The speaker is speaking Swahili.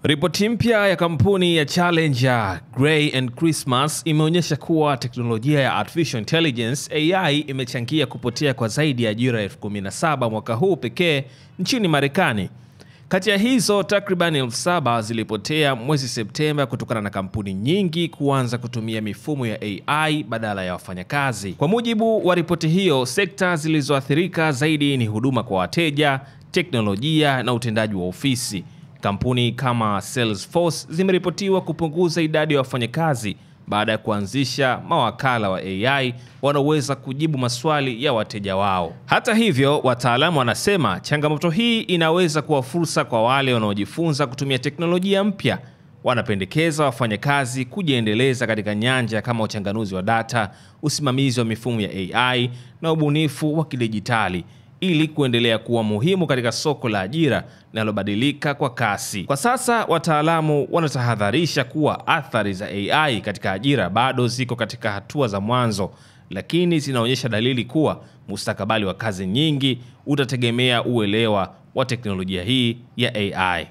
Ripoti mpya ya kampuni ya Challenger, Gray & Christmas imeonyesha kuwa teknolojia ya Artificial Intelligence AI imechangia kupotea kwa zaidi ya ajira 17,000 mwaka huu pekee nchini Marekani. Kati ya hizo takriban 7,000 zilipotea mwezi Septemba kutokana na kampuni nyingi kuanza kutumia mifumo ya AI badala ya wafanyakazi. Kwa mujibu wa ripoti hiyo, sekta zilizoathirika zaidi ni huduma kwa wateja, teknolojia na utendaji wa ofisi. Kampuni kama Salesforce zimeripotiwa kupunguza idadi ya wafanyakazi baada ya kuanzisha mawakala wa AI wanaoweza kujibu maswali ya wateja wao. Hata hivyo, wataalamu wanasema changamoto hii inaweza kuwa fursa kwa wale wanaojifunza kutumia teknolojia mpya. Wanapendekeza wafanyakazi kujiendeleza katika nyanja kama uchanganuzi wa data, usimamizi wa mifumo ya AI na ubunifu wa kidijitali, ili kuendelea kuwa muhimu katika soko la ajira linalobadilika kwa kasi. Kwa sasa, wataalamu wanatahadharisha kuwa athari za AI katika ajira bado ziko katika hatua za mwanzo, lakini zinaonyesha dalili kuwa mustakabali wa kazi nyingi utategemea uelewa wa teknolojia hii ya AI.